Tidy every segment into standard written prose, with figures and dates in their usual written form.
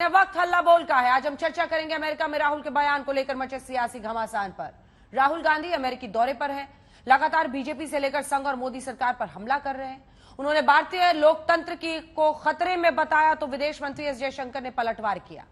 वक्त हल्ला बोल का है। आज हम चर्चा करेंगे अमेरिका में राहुल के बयान को लेकर मचे सियासी घमासान पर। राहुल गांधी अमेरिकी दौरे पर हैं, लगातार बीजेपी से लेकर संघ और मोदी सरकार पर हमला कर रहे हैं। उन्होंने भारतीय लोकतंत्र को खतरे में बताया तो विदेश मंत्री एस जयशंकर ने पलटवार किया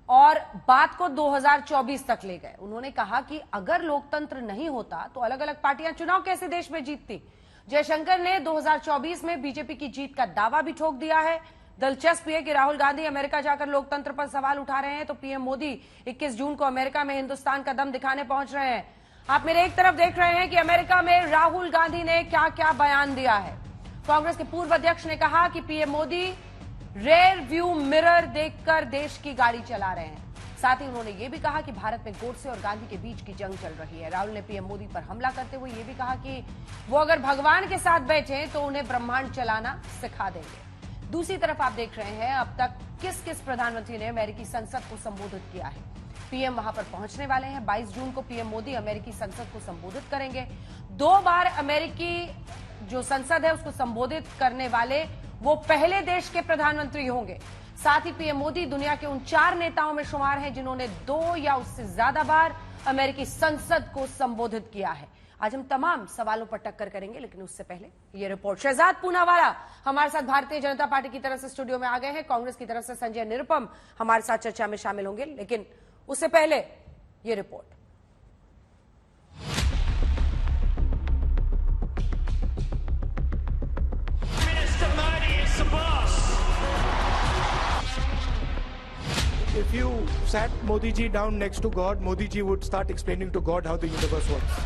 और बात को 2024 तक ले गए। उन्होंने कहा कि अगर लोकतंत्र नहीं होता तो अलग अलग पार्टियां चुनाव कैसे देश में जीतती। जयशंकर ने 2024 में बीजेपी की जीत का दावा भी ठोक दिया है। दिलचस्प है कि राहुल गांधी अमेरिका जाकर लोकतंत्र पर सवाल उठा रहे हैं तो पीएम मोदी 21 जून को अमेरिका में हिंदुस्तान का दम दिखाने पहुंच रहे हैं। आप मेरे एक तरफ देख रहे हैं कि अमेरिका में राहुल गांधी ने क्या क्या बयान दिया है। कांग्रेस के पूर्व अध्यक्ष ने कहा कि PM Modi rear view mirror देखकर देश की गाड़ी चला रहे हैं। साथ ही उन्होंने यह भी कहा कि भारत में गोडसे और गांधी के बीच की जंग चल रही है। राहुल ने पीएम मोदी पर हमला करते हुए यह भी कहा कि वो अगर भगवान के साथ बैठे तो उन्हें ब्रह्मांड चलाना सिखा देंगे। दूसरी तरफ आप देख रहे हैं अब तक किस किस प्रधानमंत्री ने अमेरिकी संसद को संबोधित किया है। पीएम वहां पर पहुंचने वाले हैं। 22 जून को पीएम मोदी अमेरिकी संसद को संबोधित करेंगे। 2 बार अमेरिकी जो संसद है उसको संबोधित करने वाले वो पहले देश के प्रधानमंत्री होंगे। साथ ही पीएम मोदी दुनिया के उन 4 नेताओं में शुमार हैं जिन्होंने 2 या उससे ज्यादा बार अमेरिकी संसद को संबोधित किया है। आज हम तमाम सवालों पर टक्कर करेंगे, लेकिन उससे पहले ये रिपोर्ट। शहजाद पूनावाला हमारे साथ भारतीय जनता पार्टी की तरफ से स्टूडियो में आ गए हैं। कांग्रेस की तरफ से संजय निरुपम हमारे साथ चर्चा में शामिल होंगे, लेकिन उससे पहले ये report. If you sat Modi ji down next to God, Modi ji would start explaining to God how the universe works.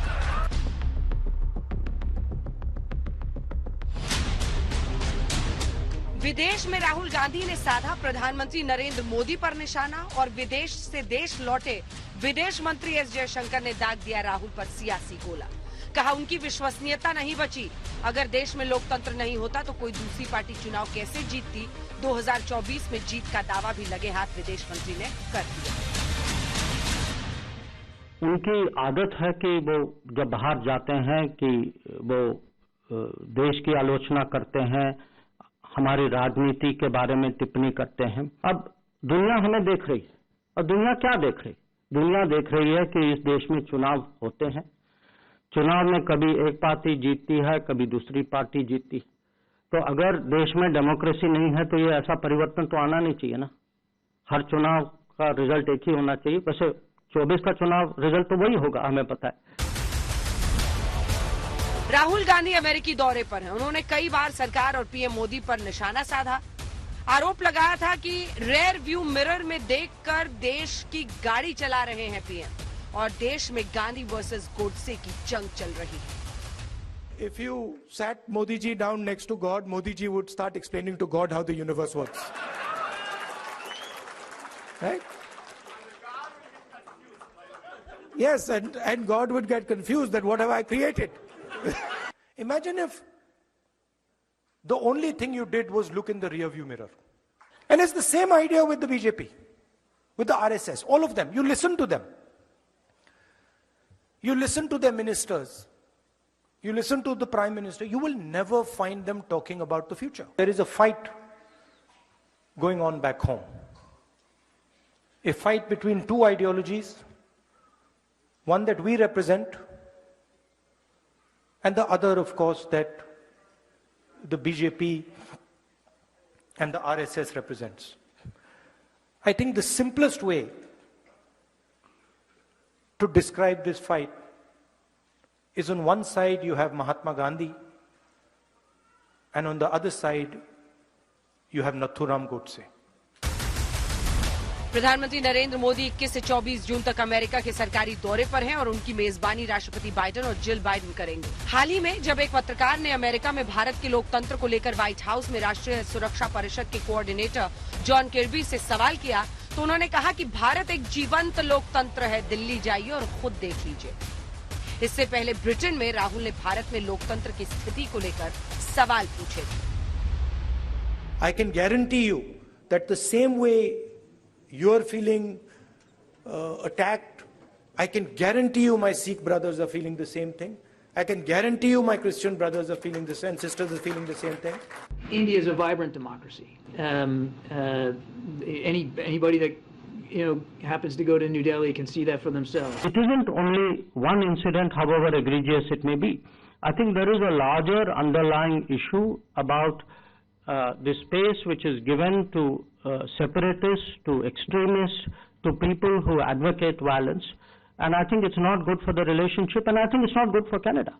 विदेश में राहुल गांधी ने साधा प्रधानमंत्री नरेंद्र मोदी पर निशाना और विदेश से देश लौटे विदेश मंत्री एस जयशंकर ने दाग दिया राहुल पर सियासी गोला। कहा उनकी विश्वसनीयता नहीं बची। अगर देश में लोकतंत्र नहीं होता तो कोई दूसरी पार्टी चुनाव कैसे जीतती। 2024 में जीत का दावा भी लगे हाथ विदेश मंत्री ने कर दिया। उनकी आदत है कि वो जब बाहर जाते हैं कि वो देश की आलोचना करते हैं, हमारी राजनीति के बारे में टिप्पणी करते हैं। अब दुनिया हमें देख रही है और दुनिया क्या देख रही है? दुनिया देख रही है कि इस देश में चुनाव होते हैं। चुनाव में कभी एक पार्टी जीतती है, कभी दूसरी पार्टी जीतती है। तो अगर देश में डेमोक्रेसी नहीं है तो ये ऐसा परिवर्तन तो आना नहीं चाहिए ना। हर चुनाव का रिजल्ट एक ही होना चाहिए। वैसे 24 का चुनाव रिजल्ट तो वही होगा, हमें पता है। राहुल गांधी अमेरिकी दौरे पर हैं। उन्होंने कई बार सरकार और पीएम मोदी पर निशाना साधा। आरोप लगाया था कि रेयर व्यू मिरर में देखकर देश की गाड़ी चला रहे हैं पीएम और देश में गांधी वर्सेस गोडसे की जंग चल रही है। If you sat Modi ji down next to God, Modi ji would start explaining to God how the universe works. Right? Yes, and God would get confused that what have I created? Imagine if the only thing you did was look in the rear view mirror. And it's the same idea with the BJP, with the RSS, all of them. You listen to them. You listen to their ministers. You listen to the Prime Minister. You will never find them talking about the future. There is a fight going on back home. A fight between 2 ideologies. One that we represent, and the other, of course, that the BJP and the RSS represents. I think the simplest way to describe this fight is on one side you have Mahatma Gandhi, and on the other side you have Nathuram Godse. प्रधानमंत्री नरेंद्र मोदी 21 से 24 जून तक America के सरकारी दौरे पर हैं और उनकी मेजबानी राष्ट्रपति बाइडेन और जिल बाइडेन करेंगे। हाल ही में जब एक पत्रकार ने अमेरिका में भारत के लोकतंत्र को लेकर व्हाइट हाउस में राष्ट्रीय सुरक्षा परिषद के कोऑर्डिनेटर जॉन किर्बी से सवाल किया तो उन्होंने कहा कि भारत एक जीवंत लोकतंत्र है, दिल्ली जाइए और खुद देख लीजिए। इससे पहले ब्रिटेन में राहुल ने भारत में लोकतंत्र की स्थिति को लेकर सवाल पूछे थे। I can guarantee you that the same way you're feeling attacked, I can guarantee you my Sikh brothers are feeling the same thing. I can guarantee you my Christian brothers are feeling the same, sisters are feeling the same thing. India is a vibrant democracy. Anybody that happens to go to New Delhi can see that for themselves. It isn't only one incident, however egregious it may be. I think there is a larger underlying issue about the space which is given to separatists, to extremists, to people who advocate violence. And I think it's not good for the relationship, and I think it's not good for Canada.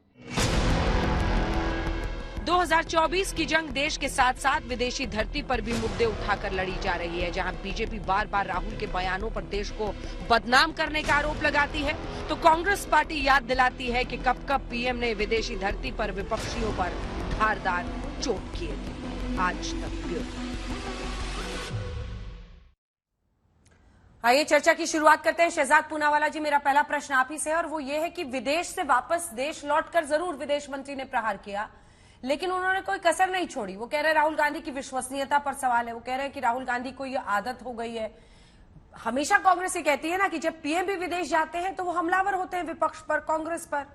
2024 की जंग देश के साथ साथ विदेशी धरती पर भी मुद्दे उठाकर लड़ी जा रही है। जहां बीजेपी बार बार राहुल के बयानों पर देश को बदनाम करने का आरोप लगाती है, तो कांग्रेस पार्टी याद दिलाती है कि कब कब पीएम ने विदेशी धरती पर विपक्षियों पर धारदार चोट किए थे। आज तक ब्यूरो। आइए चर्चा की शुरुआत करते हैं। शहजाद पूनावाला जी, मेरा पहला प्रश्न आप ही से है और वो ये है कि विदेश से वापस देश लौटकर जरूर विदेश मंत्री ने प्रहार किया, लेकिन उन्होंने कोई कसर नहीं छोड़ी। वो कह रहे हैं राहुल गांधी की विश्वसनीयता पर सवाल है। वो कह रहे हैं कि राहुल गांधी को ये आदत हो गई है। हमेशा कांग्रेस ये कहती है ना कि जब पीएम भी विदेश जाते हैं तो वो हमलावर होते हैं विपक्ष पर, कांग्रेस पर।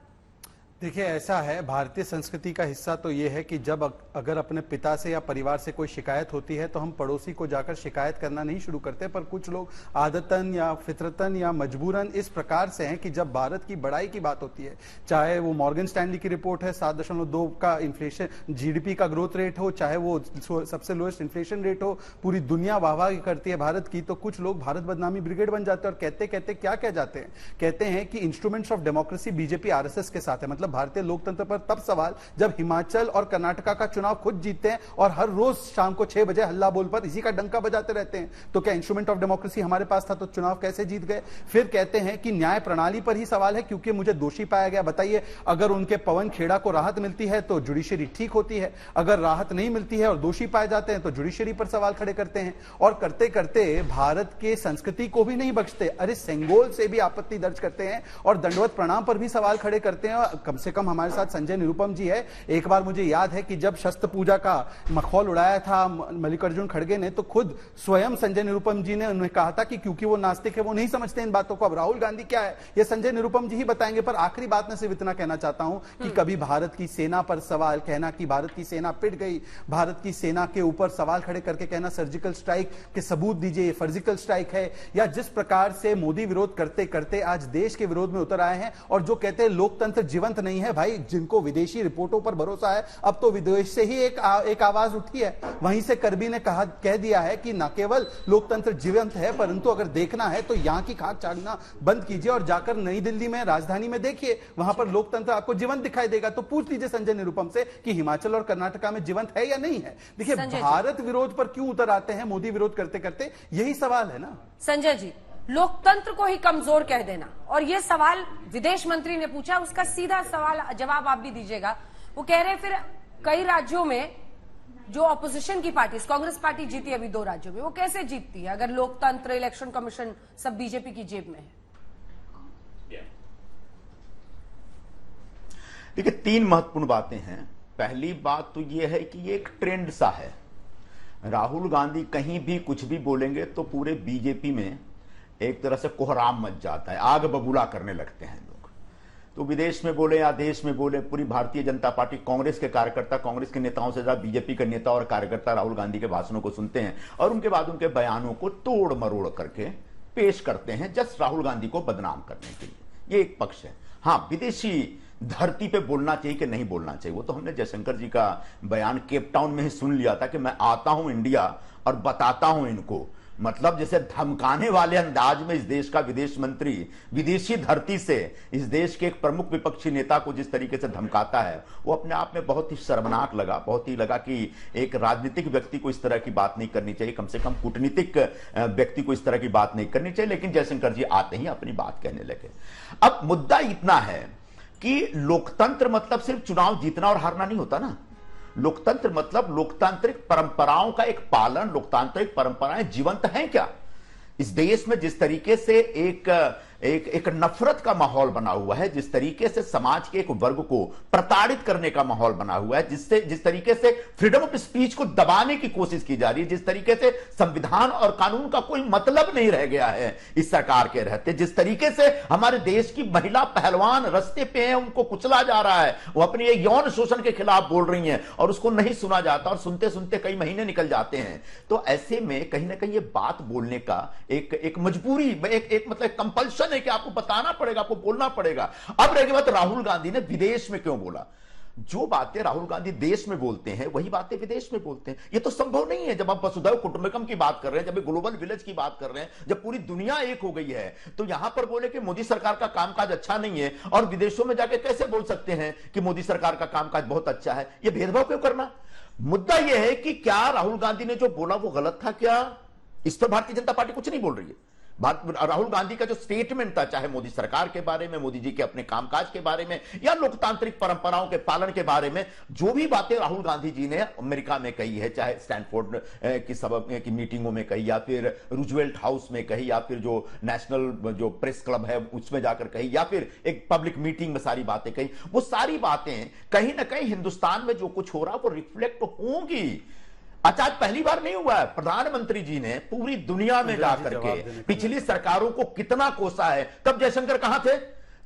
देखिए, ऐसा है, भारतीय संस्कृति का हिस्सा तो ये है कि जब अगर अपने पिता से या परिवार से कोई शिकायत होती है तो हम पड़ोसी को जाकर शिकायत करना नहीं शुरू करते। पर कुछ लोग आदतन या फितरतन या मजबूरन इस प्रकार से हैं कि जब भारत की बड़ाई की बात होती है, चाहे वो मॉर्गन स्टैनली की रिपोर्ट है 7.2 का इन्फ्लेशन जीडीपी का ग्रोथ रेट हो, चाहे वो सबसे लोएस्ट इन्फ्लेशन रेट हो, पूरी दुनिया वाहवाही करती है भारत की, तो कुछ लोग भारत बदनामी ब्रिगेड बन जाते हैं और कहते कहते क्या कह जाते हैं, कहते हैं कि instruments of democracy BJP RSS के साथ है। मतलब भारतीय लोकतंत्र पर तब सवाल जब हिमाचल और कर्नाटका का चुनाव खुद जीतते हैं और हर रोज शाम को 6 बजे हल्ला बोल पर इसी का डंका बजाते रहते हैं। तो क्या इंस्ट्रूमेंट ऑफ डेमोक्रेसी हमारे पास था तो चुनाव कैसे जीत गए? फिर कहते हैं कि न्याय प्रणाली पर ही सवाल है क्योंकि मुझे दोषी पाया गया। बताइए, अगर उनके पवन खेड़ा को राहत मिलती है तो जुडिशरी ठीक होती है, अगर राहत नहीं मिलती है और दोषी पाए जाते हैं तो जुडिशरी पर सवाल खड़े करते हैं। और करते करते भारत के संस्कृति को भी नहीं बख्शते, अरे सेंगोल से भी आपत्ति दर्ज करते हैं और दंडवत प्रणाम पर भी सवाल खड़े करते हैं। कम से कम हमारे साथ संजय निरुपम जी है। एक बार मुझे याद है कि जब शस्त्र पूजा का मखौल उड़ाया था मल्लिकार्जुन खड़गे ने, तो खुद स्वयं संजय निरुपम जी ने उन्हें कहा था कि क्योंकि वो नास्तिक है वो नहीं समझते इन बातों को। अब राहुल गांधी क्या है ये संजय निरुपम जी ही बताएंगे। पर आखिरी बात में सिर्फ इतना कहना चाहता हूं कि कभी भारत की सेना पर सवाल कहना कि भारत की सेना पिट गई, भारत की सेना के ऊपर सवाल खड़े करके कहना सर्जिकल स्ट्राइक के सबूत दीजिए, सर्जिकल स्ट्राइक है, या जिस प्रकार से मोदी विरोध करते करते आज देश के विरोध में उतर आए हैं और जो कहते हैं लोकतंत्र जीवंत नहीं है। भाई, जिनको विदेशी रिपोर्टों पर भरोसा है, अब तो विदेश से ही एक आवाज उठी है। वहीं से करबी ने कह दिया है कि न केवल लोकतंत्र जीवंत है परंतु अगर देखना है तो यहां की खाक चाटना बंद कीजिए और जाकर नई दिल्ली में, राजधानी में देखिए, वहां पर लोकतंत्र आपको जीवंत दिखाई देगा। तो पूछ लीजिए संजय निरुपम से कि हिमाचल और कर्नाटका में जीवंत है या नहीं है। देखिए, भारत विरोध पर क्यों उतर आते हैं मोदी विरोध करते करते, यही सवाल है ना। संजय जी, लोकतंत्र को ही कमजोर कह देना, और ये सवाल विदेश मंत्री ने पूछा, उसका सीधा सवाल जवाब आप भी दीजिएगा। वो कह रहे हैं फिर कई राज्यों में जो ऑपोजिशन की पार्टी, कांग्रेस पार्टी जीती अभी 2 राज्यों में, वो कैसे जीतती है अगर लोकतंत्र, इलेक्शन कमीशन सब बीजेपी की जेब में है? देखिए, 3 महत्वपूर्ण बातें हैं। पहली बात तो यह है कि ये एक ट्रेंड सा है। राहुल गांधी कहीं भी कुछ भी बोलेंगे तो पूरे बीजेपी में एक तरह से कोहराम मच जाता है, आग बबूला करने लगते हैं लोग। तो विदेश में बोले या देश में बोले, पूरी भारतीय जनता पार्टी, कांग्रेस के कार्यकर्ता, कांग्रेस के नेताओं से ज्यादा बीजेपी के नेता और कार्यकर्ता राहुल गांधी के भाषणों को सुनते हैं और उनके बाद उनके बयानों को तोड़ मरोड़ करके पेश करते हैं जस्ट राहुल गांधी को बदनाम करने के लिए। ये एक पक्ष है। हाँ, विदेशी धरती पे बोलना चाहिए कि नहीं बोलना चाहिए, वो तो हमने जयशंकर जी का बयान केप टाउन में ही सुन लिया था कि मैं आता हूं इंडिया और बताता हूं इनको। मतलब जैसे धमकाने वाले अंदाज में इस देश का विदेश मंत्री विदेशी धरती से इस देश के एक प्रमुख विपक्षी नेता को जिस तरीके से धमकाता है, वो अपने आप में बहुत ही शर्मनाक लगा। बहुत ही लगा कि एक राजनीतिक व्यक्ति को इस तरह की बात नहीं करनी चाहिए, कम से कम कूटनीतिक व्यक्ति को इस तरह की बात नहीं करनी चाहिए। लेकिन जयशंकर जी आते ही अपनी बात कहने लगे। अब मुद्दा इतना है कि लोकतंत्र मतलब सिर्फ चुनाव जीतना और हारना नहीं होता ना। लोकतंत्र मतलब लोकतांत्रिक परंपराओं का एक पालन, लोकतांत्रिक परंपराएं जीवंत हैं क्या? इस देश में जिस तरीके से एक एक नफरत का माहौल बना हुआ है, जिस तरीके से समाज के एक वर्ग को प्रताड़ित करने का माहौल बना हुआ है, जिस तरीके से फ्रीडम ऑफ स्पीच को दबाने की कोशिश की जा रही है, जिस तरीके से संविधान और कानून का कोई मतलब नहीं रह गया है इस सरकार के रहते, जिस तरीके से हमारे देश की महिला पहलवान रस्ते पे हैं, उनको कुचला जा रहा है, वो अपने यौन शोषण के खिलाफ बोल रही हैं और उसको नहीं सुना जाता और सुनते सुनते कई महीने निकल जाते हैं। तो ऐसे में कहीं ना कहीं ये बात बोलने का एक मजबूरी, एक मतलब कंपल्शन है कि आपको बताना पड़ेगा, आपको बोलना पड़ेगा। अब रह गई बात राहुल गांधी ने विदेश में क्यों बोला। जो बातें राहुल गांधी देश में बोलते हैं वही बातें विदेश में बोलते हैं। ये तो संभव नहीं है। जब आप वसुधैव कुटुंबकम की बात कर रहे हैं, जब ग्लोबल विलेज की बात कर रहे हैं, जब पूरी दुनिया एक हो गई है, तो यहां पर बोले कि मोदी सरकार का कामकाज अच्छा नहीं है और विदेशों में जाके कैसे बोल सकते हैं कि मोदी सरकार का कामकाज बहुत अच्छा है। यह भेदभाव क्यों करना। मुद्दा यह है कि क्या राहुल गांधी ने जो बोला वो गलत था क्या, इस पर भारतीय जनता पार्टी कुछ नहीं बोल रही है। राहुल गांधी का जो स्टेटमेंट था, चाहे मोदी सरकार के बारे में, मोदी जी के अपने कामकाज के बारे में या लोकतांत्रिक परंपराओं के पालन के बारे में, जो भी बातें राहुल गांधी जी ने अमेरिका में कही है, चाहे स्टैनफोर्ड की मीटिंगों में कही या फिर रूजवेल्ट हाउस में कही या फिर जो नेशनल जो प्रेस क्लब है उसमें जाकर कही या फिर एक पब्लिक मीटिंग में सारी बातें कही, वो सारी बातें कहीं ना कहीं हिंदुस्तान में जो कुछ हो रहा है वो रिफ्लेक्ट होंगी। अच्छा, आज पहली बार नहीं हुआ है। प्रधानमंत्री जी ने पूरी दुनिया में जाकर के पिछली सरकारों को कितना कोसा है। तब जयशंकर कहां थे,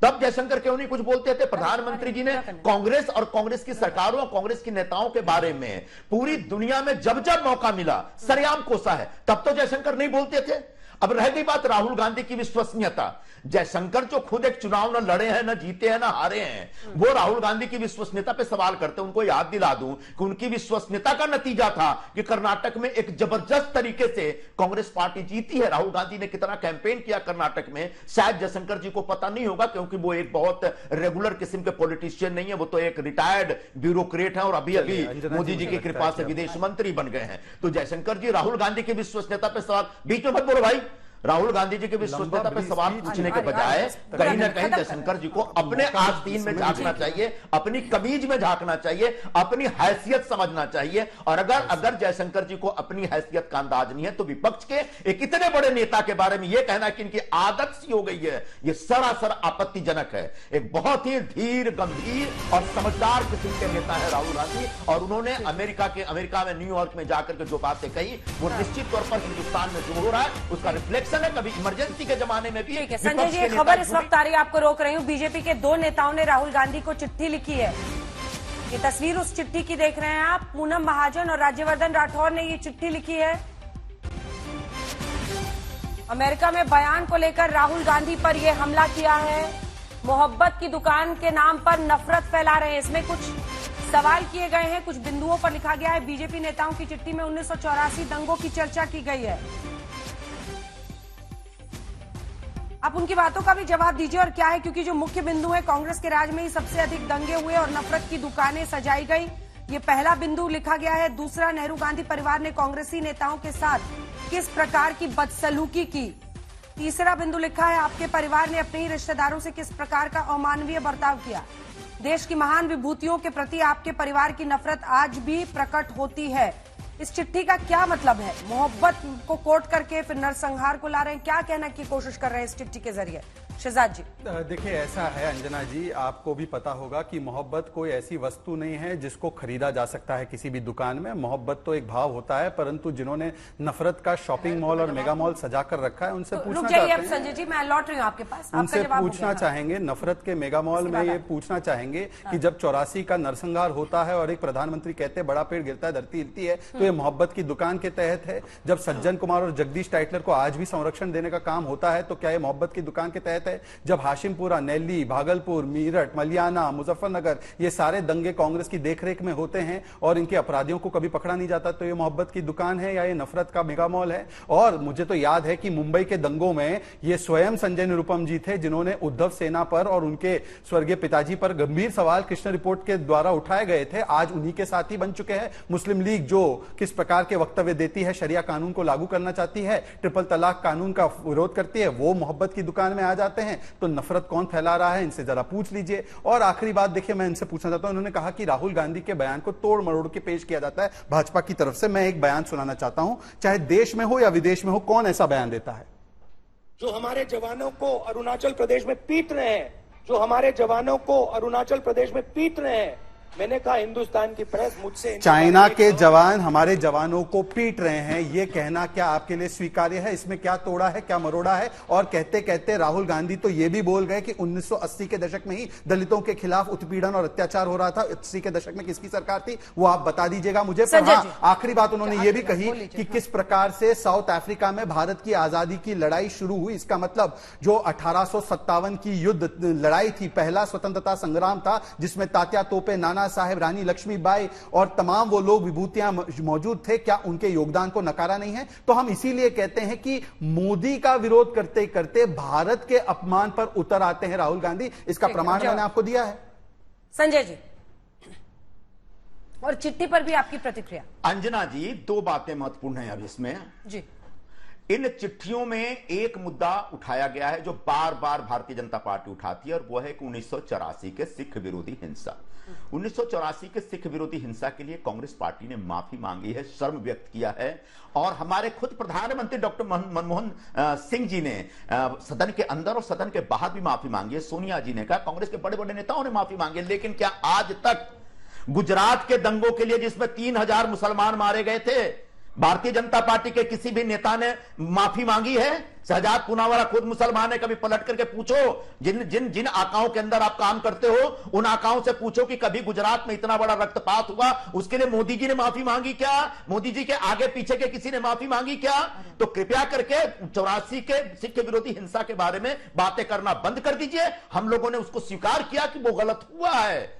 तब जयशंकर क्यों नहीं कुछ बोलते थे। प्रधानमंत्री जी ने कांग्रेस और कांग्रेस की सरकारों और कांग्रेस की नेताओं के बारे में पूरी दुनिया में जब जब मौका मिला सरेआम कोसा है। तब तो जयशंकर नहीं बोलते थे। अब रह गई बात राहुल गांधी की विश्वसनीयता। जयशंकर जो खुद एक चुनाव न लड़े हैं, न जीते हैं, न हारे हैं, वो राहुल गांधी की विश्वसनीयता पे सवाल करते हैं। उनको याद दिला दूं कि उनकी विश्वसनीयता का नतीजा था कि कर्नाटक में एक जबरदस्त तरीके से कांग्रेस पार्टी जीती है। राहुल गांधी ने कितना कैंपेन किया कर्नाटक में, शायद जयशंकर जी को पता नहीं होगा, क्योंकि वो एक बहुत रेगुलर किस्म के पॉलिटिशियन नहीं है, वो तो एक रिटायर्ड ब्यूरोक्रेट है और अभी अभी मोदी जी की कृपा से विदेश मंत्री बन गए हैं। तो जयशंकर जी राहुल गांधी की विश्वसनीयता पे सवाल, बीच में मत बोलो भाई। राहुल गांधी जी की विश्वसनीयता पर सवाल पूछने के बजाय कहीं ना कहीं जयशंकर जी को अपने आस्तीन में झांकना चाहिए, अपनी कमीज में झांकना चाहिए, अपनी हैसियत समझना चाहिए। और अगर जयशंकर जी को अपनी हैसियत का अंदाज नहीं है तो विपक्ष के एक इतने बड़े नेता के बारे में यह कहना कि इनकी आदत सी हो गई है, यह सरासर आपत्तिजनक है। एक बहुत ही धीर, गंभीर और समझदार किस्म के नेता है राहुल गांधी, और उन्होंने अमेरिका में न्यूयॉर्क में जाकर के जो बातें कही वो निश्चित तौर पर हिंदुस्तान में जो हो रहा है उसका रिफ्लेक्शन है। कभी इमरजेंसी के जमाने में भी। ठीक है संजय जी, खबर इस वक्त आ रही है, आपको रोक रही हूँ। बीजेपी के 2 नेताओं ने राहुल गांधी को चिट्ठी लिखी है। ये तस्वीर उस चिट्ठी की देख रहे हैं आप। पूनम महाजन और राज्यवर्धन राठौर ने ये चिट्ठी लिखी है। अमेरिका में बयान को लेकर राहुल गांधी पर यह हमला किया है। मोहब्बत की दुकान के नाम पर नफरत फैला रहे हैं। इसमें कुछ सवाल किए गए हैं, कुछ बिंदुओं पर लिखा गया है। बीजेपी नेताओं की चिट्ठी में 1984 दंगों की चर्चा की गई है। आप उनकी बातों का भी जवाब दीजिए और क्या है, क्योंकि जो मुख्य बिंदु है, कांग्रेस के राज में ही सबसे अधिक दंगे हुए और नफरत की दुकानें सजाई गई, ये पहला बिंदु लिखा गया है। दूसरा, नेहरू गांधी परिवार ने कांग्रेसी नेताओं के साथ किस प्रकार की बदसलूकी की। तीसरा बिंदु लिखा है, आपके परिवार ने अपने ही रिश्तेदारों से किस प्रकार का अमानवीय बर्ताव किया। देश की महान विभूतियों के प्रति आपके परिवार की नफरत आज भी प्रकट होती है। इस चिट्ठी का क्या मतलब है। मोहब्बत को कोट करके फिर नरसंहार को ला रहे हैं, क्या कहना की कोशिश कर रहे हैं इस चिट्ठी के जरिए। शहजाद जी, देखिए ऐसा है अंजना जी, आपको भी पता होगा कि मोहब्बत कोई ऐसी वस्तु नहीं है जिसको खरीदा जा सकता है किसी भी दुकान में। मोहब्बत तो एक भाव होता है, परंतु जिन्होंने नफरत का शॉपिंग मॉल और मेगा मॉल सजा कर रखा है उनसे पूछना चाहते हैं। संजय जी, मैं लौट रही हूँ आपके पास, उनसे पूछना चाहेंगे, नफरत के मेगा मॉल में ये पूछना चाहेंगे कि जब 84 का नरसंहार होता है और एक प्रधानमंत्री कहते हैं बड़ा पेड़ गिरता है धरती हिलती है, तो ये मोहब्बत की दुकान के तहत है। जब सज्जन कुमार और जगदीश टाइटलर को आज भी संरक्षण देने का काम होता है तो क्या ये मोहब्बत की दुकान के तहत है। जब हाशिमपुरा, नेल्ली, भागलपुर, मीरठ, मलियाना, मुजफ्फरनगर ये सारे दंगे कांग्रेस की देखरेख में होते हैं और इनके अपराधियों को कभी पकड़ा नहीं जाता, तो ये मोहब्बत की दुकान है या ये नफरत का मेगा मॉल है। और मुझे तो याद है कि मुंबई के दंगों में ये स्वयं संजय निरुपम जी थे जिन्होंने उद्धव सेना पर और उनके स्वर्गीय पिताजी पर गंभीर सवाल कृष्ण रिपोर्ट के द्वारा उठाए गए थे। आज उन्हीं के साथी बन चुके हैं मुस्लिम लीग, जो किस प्रकार के वक्तव्य देती है, शरिया कानून को लागू करना चाहती है, ट्रिपल तलाक कानून का विरोध करती है, वो मोहब्बत की दुकान में आ जाते हैं। तो नफरत कौन फैला रहा है, इनसे जरा पूछ लीजिए। और आखिरी बात देखिए, मैं इनसे पूछना चाहता हूं, उन्होंने कहा कि राहुल गांधी के बयान को तोड़ मरोड़ के पेश किया जाता है भाजपा की तरफ से। मैं एक बयान सुनाना चाहता हूं, चाहे देश में हो या विदेश में हो, कौन ऐसा बयान देता है। जो हमारे जवानों को अरुणाचल प्रदेश में पीट रहे हैं, जो हमारे जवानों को अरुणाचल प्रदेश में पीट रहे हैं, मैंने कहा हिंदुस्तान की प्रेस मुझसे चाइना के जवान हमारे जवानों को पीट रहे हैं, ये कहना क्या आपके लिए स्वीकार्य है? इसमें क्या तोड़ा है, क्या मरोड़ा है? और कहते कहते राहुल गांधी तो ये भी बोल गए कि 1980 के दशक में ही दलितों के खिलाफ उत्पीड़न और अत्याचार हो रहा था। 80 के दशक में किसकी सरकार थी वो आप बता दीजिएगा मुझे। पर हाँ, आखिरी बात उन्होंने ये भी कही कि किस प्रकार से साउथ अफ्रीका में भारत की आजादी की लड़ाई शुरू हुई। इसका मतलब जो 1857 की युद्ध लड़ाई थी, पहला स्वतंत्रता संग्राम था, जिसमें तात्या तोपे, नाना साहेब, रानी लक्ष्मीबाई और तमाम वो लोग विभूतियां मौजूद थे, क्या उनके योगदान को नकारा नहीं है? तो हम इसीलिए कहते हैं कि मोदी का विरोध करते करते भारत के अपमान पर उतर आते हैं राहुल गांधी। इसका प्रमाण मैंने आपको दिया है। संजय जी, और चिट्ठी पर भी आपकी प्रतिक्रिया। अंजना जी, दो बातें महत्वपूर्ण हैं अब इसमें जी। इन चिट्ठियों में एक मुद्दा उठाया गया है जो बार बार भारतीय जनता पार्टी उठाती है, और वह है कि 1984 के सिख विरोधी हिंसा। 1984 के सिख विरोधी हिंसा के लिए कांग्रेस पार्टी ने माफी मांगी है, शर्म व्यक्त किया है, और हमारे खुद प्रधानमंत्री डॉक्टर मनमोहन सिंह जी ने सदन के अंदर और सदन के बाहर भी माफी मांगी है। सोनिया जी ने कहा, कांग्रेस के बड़े बड़े नेताओं ने माफी मांगी है। लेकिन क्या आज तक गुजरात के दंगों के लिए, जिसमें 3000 मुसलमान मारे गए थे, भारतीय जनता पार्टी के किसी भी नेता ने माफी मांगी है? शहजाद पूनावाला खुद मुसलमान है, कभी पलट करके पूछो, जिन आकाओं के अंदर आप काम करते हो, उन आकाओं से पूछो कि कभी गुजरात में इतना बड़ा रक्तपात हुआ, उसके लिए मोदी जी ने माफी मांगी क्या? मोदी जी के आगे पीछे के किसी ने माफी मांगी क्या? तो कृपया करके 84 के सिख विरोधी हिंसा के बारे में बातें करना बंद कर दीजिए। हम लोगों ने उसको स्वीकार किया कि वो गलत हुआ है।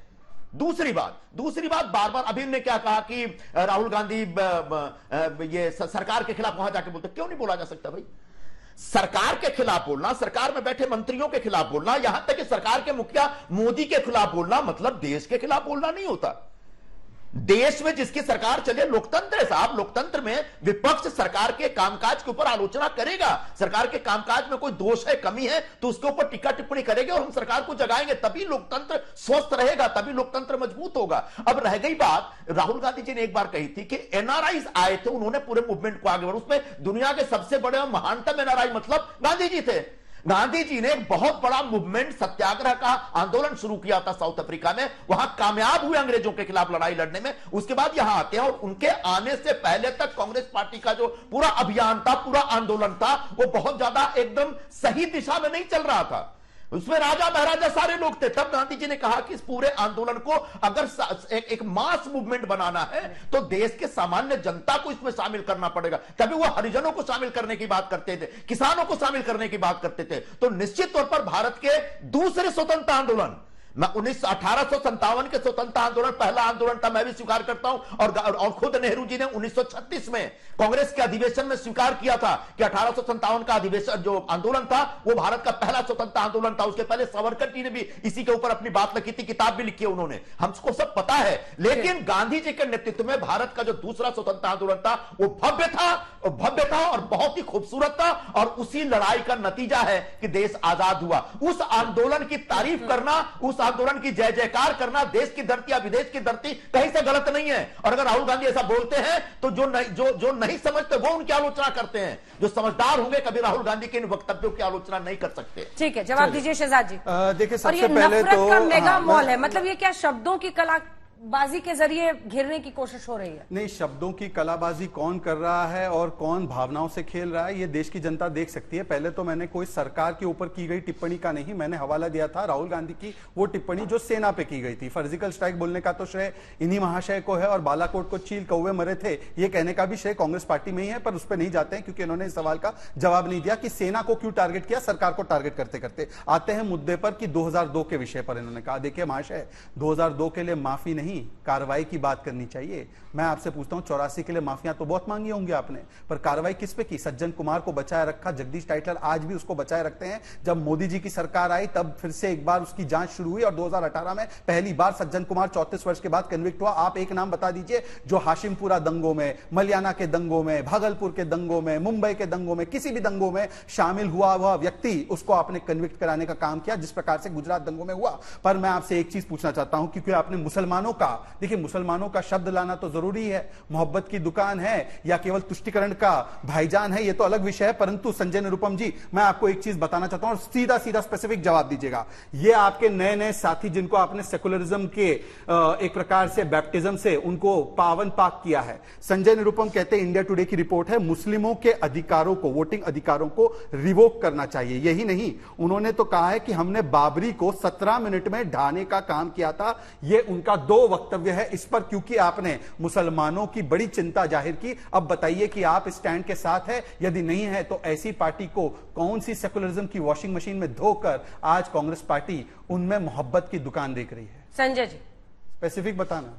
दूसरी बात बार बार अभी ने क्या कहा कि राहुल गांधी ये सरकार के खिलाफ वहां जाके बोलते, क्यों नहीं बोला जा सकता भाई? सरकार के खिलाफ बोलना, सरकार में बैठे मंत्रियों के खिलाफ बोलना, यहां तक कि सरकार के मुखिया मोदी के खिलाफ बोलना, मतलब देश के खिलाफ बोलना नहीं होता। देश में जिसकी सरकार चले, लोकतंत्र है साहब। लोकतंत्र में विपक्ष सरकार के कामकाज के ऊपर आलोचना करेगा, सरकार के कामकाज में कोई दोष है, कमी है, तो उसके ऊपर टीका टिप्पणी करेंगे और हम सरकार को जगाएंगे, तभी लोकतंत्र स्वस्थ रहेगा, तभी लोकतंत्र मजबूत होगा। अब रह गई बात, राहुल गांधी जी ने एक बार कही थी कि एनआरआई आए थे, उन्होंने पूरे मूवमेंट को आगे बढ़ा, उसमें दुनिया के सबसे बड़े और महानतम एनआरआई मतलब गांधी जी थे। गांधी जी ने एक बहुत बड़ा मूवमेंट, सत्याग्रह का आंदोलन शुरू किया था साउथ अफ्रीका में, वहां कामयाब हुए अंग्रेजों के खिलाफ लड़ाई लड़ने में। उसके बाद यहां आते हैं, और उनके आने से पहले तक कांग्रेस पार्टी का जो पूरा अभियान था, पूरा आंदोलन था, वो बहुत ज्यादा एकदम सही दिशा में नहीं चल रहा था। उसमें राजा महाराजा सारे लोग थे। तब गांधी जी ने कहा कि इस पूरे आंदोलन को अगर एक मास मूवमेंट बनाना है तो देश के सामान्य जनता को इसमें शामिल करना पड़ेगा। तभी वो हरिजनों को शामिल करने की बात करते थे, किसानों को शामिल करने की बात करते थे। तो निश्चित तौर पर भारत के दूसरे स्वतंत्रता आंदोलन, मैं 1857 के स्वतंत्रता आंदोलन पहला आंदोलन था, मैं भी स्वीकार करता हूं, और खुद नेहरू जी ने 1936 में कांग्रेस के अधिवेशन में स्वीकार किया था कि 1857 का अधिवेशन जो आंदोलन था वो भारत का पहला स्वतंत्रता आंदोलन था। उसके पहले सावरकर जी ने भी इसी के ऊपर अपनी बात लिखी थी, किताब भी लिखी है उन्होंने, हमको सब पता है। लेकिन गांधी जी के नेतृत्व में भारत का जो दूसरा स्वतंत्रता आंदोलन था वो भव्य था और बहुत ही खूबसूरत था, और उसी लड़ाई का नतीजा है कि देश आजाद हुआ। उस आंदोलन की तारीफ करना, उस आंदोलन की जय जयकार करना, देश की धरती या विदेश की धरती, कहीं से गलत नहीं है। और अगर राहुल गांधी ऐसा बोलते हैं तो जो नहीं समझते वो उनकी आलोचना करते हैं, जो समझदार होंगे कभी राहुल गांधी के इन वक्तव्यों की आलोचना नहीं कर सकते। ठीक है, जवाब दीजिए शहजाद जी। देखिए, और ये सबसे पहले नफरत तो का मेगा मॉल है, मतलब ये क्या शब्दों की कलाबाजी के जरिए घेरने की कोशिश हो रही है? नहीं, शब्दों की कलाबाजी कौन कर रहा है और कौन भावनाओं से खेल रहा है ये देश की जनता देख सकती है। पहले तो मैंने कोई सरकार के ऊपर की गई टिप्पणी का नहीं, मैंने हवाला दिया था राहुल गांधी की वो टिप्पणी जो सेना पे की गई थी। सर्जिकल स्ट्राइक बोलने का तो श्रेय इन्हीं महाशय को है, और बालाकोट को चील कौवे मरे थे ये कहने का भी श्रेय कांग्रेस पार्टी में ही है, पर उस पर नहीं जाते हैं क्योंकि इन्होंने इस सवाल का जवाब नहीं दिया कि सेना को क्यों टारगेट किया। सरकार को टारगेट करते करते आते हैं मुद्दे पर कि 2002 के विषय पर इन्होंने कहा, देखिए महाशय, 2002 के लिए माफी नहीं, कार्रवाई की बात करनी चाहिए। मैं आपसे पूछता हूं, 84 के लिए माफिया तो बहुत मांगी होंगी आपने, पर कार्रवाई किस पे की? सज्जन कुमार को बचाए रखा, जगदीश टाइटलर आज भी उसको बचाए रखते हैं। जब मोदी जी की सरकार आई तब फिर से एक बार उसकी जांच शुरू हुई, और 2018 में पहली बार सज्जन कुमार 34 वर्ष के बाद कन्विक्ट हुआ। आप एक नाम बता दीजिए जो हाशिमपुरा दंगों में, मलियाना के दंगों में, भागलपुर के दंगों में, मुंबई के दंगों में, किसी भी दंगों में शामिल हुआ वह व्यक्ति, उसको आपने कन्विक्ट कराने का काम किया जिस प्रकार से गुजरात दंगों में हुआ। पर मैं आपसे एक चीज पूछना चाहता हूं, क्योंकि आपने मुसलमानों का, देखिए मुसलमानों का शब्द लाना तो जरूरी है, मोहब्बत की दुकान है या केवल तुष्टिकरण का भाईजान है, ये तो अलग विषय है। परंतु संजय निरुपम जी, मैं आपको एक चीज बताना चाहता हूं और सीधा सीधा स्पेसिफिक जवाब दीजिएगा। ये आपके नए नए साथी जिनको आपने सेकुलरिज्म के एक प्रकार से बैप्टिज्म से उनको पावन पाक किया है, संजय निरुपम कहते हैं, इंडिया टुडे की रिपोर्ट है, मुस्लिमों के अधिकारों को, वोटिंग अधिकारों को रिवोक करना चाहिए। यही नहीं, उन्होंने तो कहा है कि हमने बाबरी को 17 मिनट में ढाने का काम किया था। यह उनका 2 वक्तव्य है इस पर, क्योंकि आपने मुसलमानों की बड़ी चिंता जाहिर की। अब बताइए कि आप स्टैंड के साथ है, यदि नहीं है तो ऐसी पार्टी को कौन सी सेकुलरिज्म की वॉशिंग मशीन में धोकर आज कांग्रेस पार्टी उनमें मोहब्बत की दुकान देख रही है? संजय जी स्पेसिफिक बताना।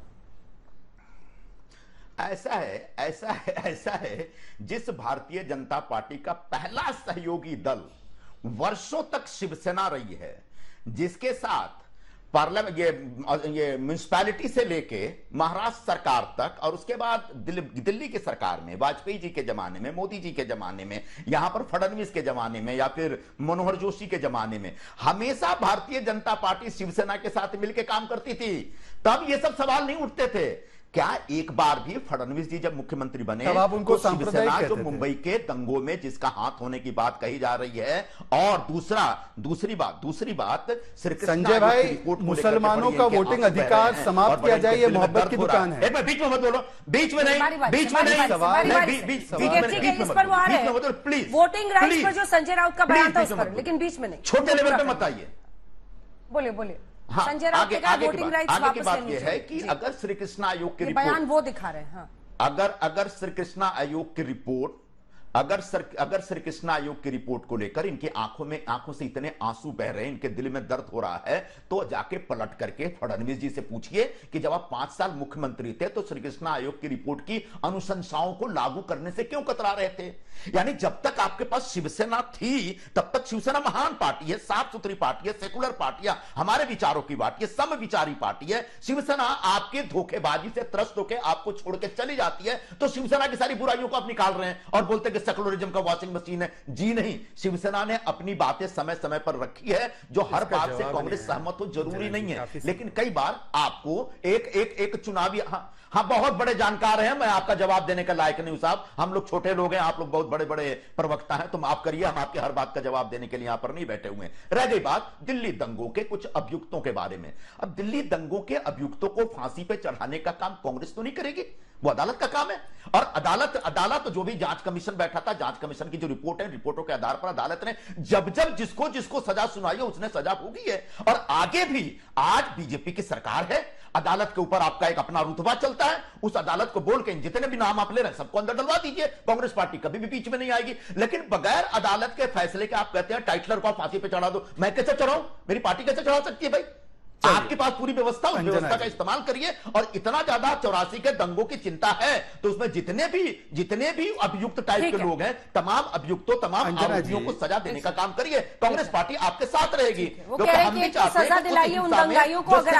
ऐसा है जिस भारतीय जनता पार्टी का पहला सहयोगी दल वर्षों तक शिवसेना रही है, जिसके साथ पार्लियामेंट ये म्युनिसिपैलिटी से लेके महाराष्ट्र सरकार तक और उसके बाद दिल्ली की सरकार में, वाजपेयी जी के जमाने में, मोदी जी के जमाने में, यहां पर फडणवीस के जमाने में या फिर मनोहर जोशी के जमाने में हमेशा भारतीय जनता पार्टी शिवसेना के साथ मिलकर काम करती थी। तब ये सब सवाल नहीं उठते थे। क्या एक बार भी फडणवीस जी जब मुख्यमंत्री बने तब आप उनको तो शिवसेना सांप्रदायिक जो कहते थे। मुंबई के दंगों में जिसका हाथ होने की बात कही जा रही है, और दूसरी बात श्री कृष्ण संजय आयोग की भाई, रिपोर्ट को लेकर मुसलमानों के का बड़ी वोटिंग आंसू बह अधिकार रहे हैं समाप्त और किया बड़े जाए, ये दिल में मोहब्बत दर्द की हो रहा दुकान है। एक मिनट, बीच में मत बोलो, बीच में नहीं, बीच में नहीं, प्लीज वोटिंग राइट्स पर जो संजय राउत का बयान था उस पर, लेकिन बीच में नहीं, छोटे लेवल पे मत आइए। बोले हाँ, संजय राउत के कहा वोटिंग राइट्स आगे की वापस बात लेनी यह है कि चाहिए। अगर श्री कृष्ण आयोग की ये बयान रिपोर्ट, वो दिखा रहे हैं। हाँ। अगर श्री कृष्ण आयोग की रिपोर्ट, अगर श्री कृष्ण आयोग की रिपोर्ट को लेकर इनकी आंखों से इतने आंसू बह रहे हैं, इनके दिल में दर्द हो रहा है, तो जाके पलट करके फडणवीस जी से पूछिए कि जब आप 5 साल मुख्यमंत्री थे तो श्री कृष्ण आयोग की रिपोर्ट की अनुशंसाओं को लागू करने से क्यों कतरा रहे थे? यानी जब तक आपके पास शिवसेना थी तब तक शिवसेना महान पार्टी है, साफ सुथरी पार्टी है, सेकुलर पार्टी है, हमारे विचारों की पार्टी है, समविचारी पार्टी है। शिवसेना आपके धोखेबाजी से त्रस्त होकर आपको छोड़ के चली जाती है, तो शिवसेना की सारी बुराइयों को आप निकाल रहे हैं और बोलते हैं कि सेकुलरिज्म का वॉशिंग मशीन है। जी नहीं, शिवसेना ने अपनी बातें समय समय पर रखी है, जो हर बात से कांग्रेस सहमत हो जरूरी नहीं है, लेकिन कई बार आपको एक चुनावी, हाँ बहुत बड़े जानकार हैं, मैं आपका जवाब देने का लायक नहीं हूं साहब, हम लोग छोटे लोग हैं, आप लोग बहुत बड़े बड़े प्रवक्ता हैं, तो माफ करिए, हम आपके हर बात का जवाब देने के लिए यहां पर नहीं बैठे हुए हैं। रह गई बात दिल्ली दंगों के कुछ अभियुक्तों के बारे में। अब दिल्ली दंगों के अभियुक्तों को फांसी पे चढ़ाने का काम कांग्रेस तो नहीं करेगी, वो अदालत का काम है। और अदालत जो भी जांच कमीशन बैठा था, जांच कमीशन की जो रिपोर्ट है, रिपोर्टों के आधार पर अदालत ने जब जिसको सजा सुनाई है उसने सजा भोगी है। और आगे भी आज बीजेपी की सरकार है, अदालत के ऊपर आपका एक अपना रुतबा चलता है, उस अदालत को बोल के जितने भी नाम आप ले रहे हैं सबको अंदर डलवा दीजिए, कांग्रेस पार्टी कभी भी बीच में नहीं आएगी। लेकिन बगैर अदालत के फैसले के आप कहते हैं टाइटलर को फांसी पे चढ़ा दो, मैं कैसे चढ़ाऊं? मेरी पार्टी कैसे चढ़ा सकती है भाई? आपके पास पूरी व्यवस्था, उस व्यवस्था का इस्तेमाल करिए। और इतना ज्यादा 84 के दंगों की चिंता है तो उसमें जितने भी अभियुक्त टाइप के लोग हैं, तमाम अभियुक्तों, तमाम आरोपियों को सजा देने का काम करिए। कांग्रेस पार्टी आपके साथ रहेगी, क्योंकि हम भी चाहते हैं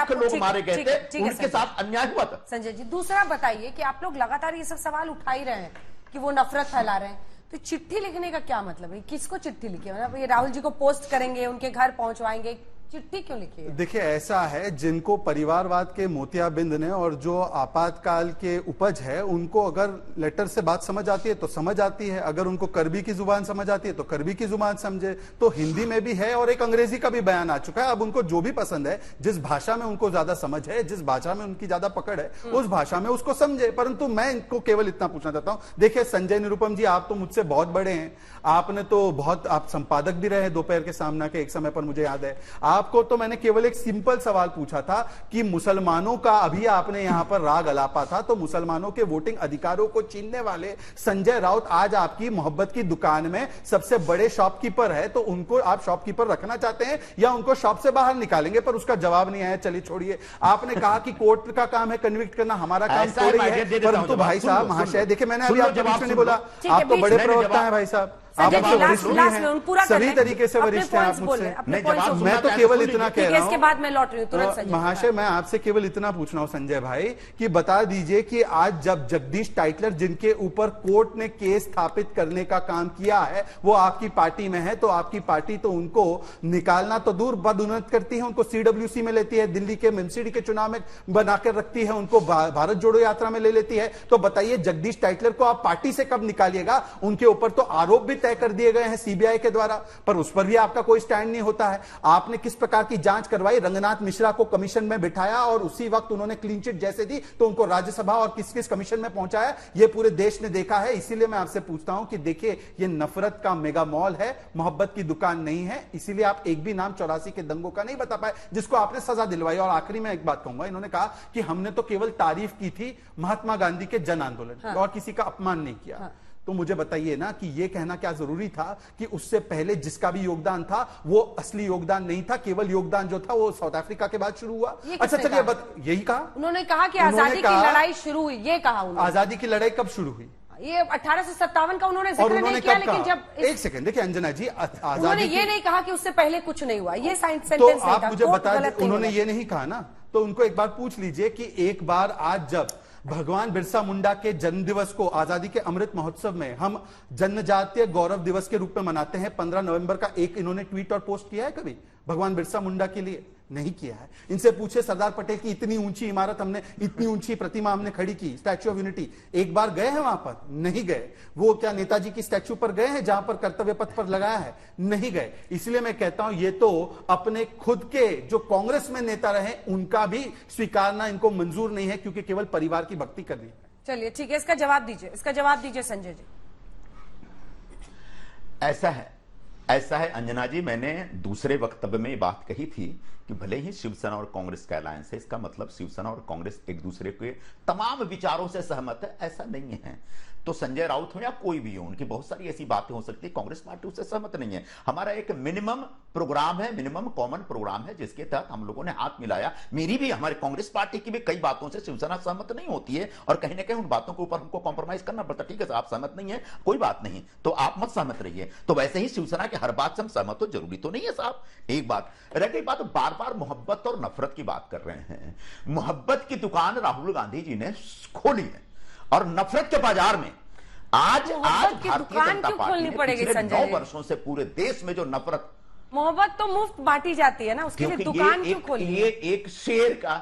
कि लोग मारे गए थे उनके साथ अन्याय हुआ था। संजय जी, दूसरा बताइए कि आप लोग लगातार ये सब सवाल उठा ही रहे हैं कि वो नफरत फैला रहे हैं, तो चिट्ठी लिखने का क्या मतलब है? किसको चिट्ठी लिखी? मतलब ये राहुल जी को पोस्ट करेंगे, उनके घर पहुंचवाएंगे, चिट्ठी क्यों लिखी है? देखिए ऐसा है, जिनको परिवारवाद के मोतियाबिंद ने और जो आपातकाल के उपज है उनको अगर लेटर से बात समझ आती है तो समझ आती है, अगर उनको करबी की जुबान समझ आती है तो करबी की जुबान समझे। तो हिंदी में भी है और एक अंग्रेजी का भी बयान आ चुका है। अब उनको जो भी पसंद है, जिस भाषा में उनको ज्यादा समझ है, जिस भाषा में उनकी ज्यादा पकड़ है, उस भाषा में उसको समझे। परंतु मैं इनको केवल इतना पूछना चाहता हूं, देखिए संजय निरुपम जी, आप तो मुझसे बहुत बड़े हैं, आपने तो बहुत, आप संपादक भी रहे दोपहर के सामना के एक समय पर, मुझे याद है। आपको तो मैंने केवल एक सिंपल सवाल पूछा था कि मुसलमानों का, अभी आपने यहां पर राग अलापा था, तो मुसलमानों के वोटिंग अधिकारों को छीनने वाले संजय राउत आज आपकी मोहब्बत की दुकान में सबसे बड़े शॉपकीपर है, तो उनको आप शॉपकीपर रखना चाहते हैं या उनको शॉप से बाहर निकालेंगे? पर उसका जवाब नहीं आया। चलिए छोड़िए, आपने कहा कि कोर्ट का काम है कन्विक्ट करना, हमारा काम थोड़ी है। परंतु भाई साहब, महाशय, देखिए मैंने अभी आपको नहीं बोला, आप तो बड़े प्रवक्ता हैं भाई साहब, आप संजय मुझसे जी, वरिष्ठ भी लास्ट में उन पूरा हैं, कर सभी लें। तरीके से अपने वरिष्ठ हैं आप points बोल मुझसे। लें, अपने नहीं, points जवाब बोल मैं लें। तो केवल इतना कह ठीक रहा है, हूं, इसके बाद मैं लौट रही हूँ तुरंत तो संजय। महाशय मैं आपसे केवल इतना पूछना हूं संजय भाई कि बता दीजिए कि आज जब जगदीश टाइटलर जिनके ऊपर कोर्ट ने केस स्थापित करने का काम किया है वो आपकी पार्टी में है, तो आपकी पार्टी तो उनको निकालना तो दूर बदउन्नत करती है, उनको सीडब्ल्यूसी में लेती है, दिल्ली के एमसीडी के चुनाव में बनाकर रखती है, उनको भारत जोड़ो यात्रा में ले लेती है। तो बताइए जगदीश टाइटलर को आप पार्टी से कब निकालिएगा? उनके ऊपर तो आरोप भी तय कर दिए गए हैं सीबीआई के द्वारा, पर उस पर भी आपका कोई स्टैंड नहीं होता है। आपने किस प्रकार की जांच करवाई? रंगनाथ मिश्रा को कमीशन में बिठाया और उसी वक्त उन्होंने क्लीन चिट जैसे दी तो उनको राज्यसभा और किस किस कमीशन में पहुंचाया, यह पूरे देश ने देखा है। इसीलिए मैं आपसे पूछता हूं कि देखिए यह नफरत का मेगा मॉल है, मोहब्बत की दुकान नहीं है। इसीलिए आप एक भी नाम 84 के दंगों का नहीं बता पाए जिसको आपने सजा दिलवाई। और आखिरी में एक बात कहूंगा, इन्होंने कहा कि हमने तो केवल तारीफ की थी महात्मा गांधी के जन आंदोलन और किसी का अपमान नहीं किया। तो मुझे बताइए ना कि यह कहना क्या जरूरी था कि उससे पहले जिसका भी योगदान था वो असली योगदान नहीं था, केवल योगदान जो था वो साउथ अफ्रीका के बाद शुरू हुआ। अच्छा चलिए यही कहा उन्होंने, कहा कि आजादी की लड़ाई शुरू हुई, ये कहा उन्होंने। आजादी की लड़ाई कब शुरू हुई? ये 1857 का उन्होंने और जिक्र उन्होंने नहीं किया, कब लेकिन कहा? जब एक सेकंड देखिए अंजना जी, उन्होंने आजादी ये नहीं कहा कि उससे पहले कुछ नहीं हुआ, ये सेंटेंस तो नहीं आप था। मुझे कोर्ट बता गलत दें, नहीं उन्होंने बोला। ये नहीं कहा ना, तो उनको एक बार पूछ लीजिए कि एक बार आज जब भगवान बिरसा मुंडा के जन्म दिवस को आजादी के अमृत महोत्सव में हम जनजातीय गौरव दिवस के रूप में मनाते हैं 15 नवंबर का, एक इन्होंने ट्वीट और पोस्ट किया है कभी भगवान बिरसा मुंडा के लिए? नहीं किया है। इनसे पूछे सरदार पटेल की इतनी ऊंची इमारत हमने, इतनी ऊंची प्रतिमा हमने खड़ी की, स्टैच्यू ऑफ यूनिटी, एक बार गए हैं वहां पर? नहीं गए। वो क्या नेताजी की स्टैच्यू पर गए हैं जहां पर कर्तव्य पथ पर लगाया है? नहीं गए। इसलिए मैं कहता हूं ये तो अपने खुद के जो कांग्रेस में नेता रहे उनका भी स्वीकारना इनको मंजूर नहीं है, क्योंकि केवल परिवार की भक्ति करनी है। चलिए ठीक है, इसका जवाब दीजिए, इसका जवाब दीजिए संजय जी। ऐसा है अंजना जी, मैंने दूसरे वक्तव्य में बात कही थी कि भले ही शिवसेना और कांग्रेस का अलायंस है, इसका मतलब शिवसेना और कांग्रेस एक दूसरे के तमाम विचारों से सहमत है, ऐसा नहीं है। तो संजय राउत हो या कोई भी हो, उनकी बहुत सारी ऐसी बातें हो सकती है, कांग्रेस पार्टी उससे सहमत नहीं है। हमारा एक मिनिमम प्रोग्राम है, मिनिमम कॉमन प्रोग्राम है, जिसके तहत हम लोगों ने हाथ मिलाया। मेरी भी, हमारे कांग्रेस पार्टी की भी कई बातों से शिवसेना सहमत नहीं होती है और कहीं ना कहीं उन बातों के ऊपर हमको कॉम्प्रोमाइज करना पड़ता है। ठीक है सर, आप सहमत नहीं है, कोई बात नहीं, तो आप मत सहमत रहिए। तो वैसे ही शिवसेना की हर बात से हम सहमत हो जरूरी तो नहीं है साहब। एक बात रह गई, बात बार बार मोहब्बत और नफरत की बात कर रहे हैं। मोहब्बत की दुकान राहुल गांधी जी ने खोली है और नफरत के बाजार में आज भारतीय जनता पार्टी ने पिछले 9 वर्षों से पूरे देश में जो नफरत, मोहब्बत तो मुफ्त बांटी जाती है ना, उसके लिए दुकान क्यों खोली? ये एक शेर का,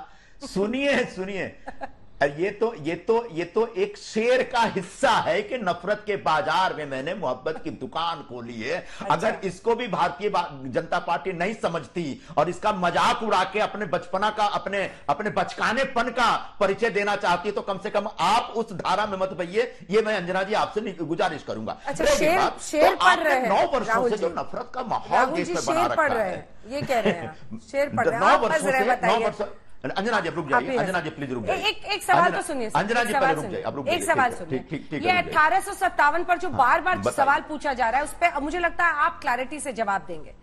सुनिए ये तो एक शेर का हिस्सा है कि नफरत के बाजार में मैंने मोहब्बत की दुकान खोली है। अच्छा। अगर इसको भी भारतीय जनता पार्टी नहीं समझती और इसका मजाक उड़ा के अपने बचपना का, अपने बचकानेपन का परिचय देना चाहती है, तो कम से कम आप उस धारा में मत बहिए, ये मैं अंजना जी आपसे गुजारिश करूंगा। अच्छा, शेर पढ़ रहे हैं 9 वर्षों से जो नफरत का माहौल देश में बना रखा है, ये कह रहे हैं शेर पढ़ रहे हैं। 9 वर्षों से अंजना जी रुक जाइए, अंजना जी प्लीज रुक जाइए। एक सवाल तो सुनिए, अंजना जी पहले रुक जाइए, अब रुक जाइए। एक सवाल सुनिए, ये 1857 पर जो बार बार सवाल पूछा जा रहा है, उस पर मुझे लगता है आप क्लैरिटी से जवाब देंगे,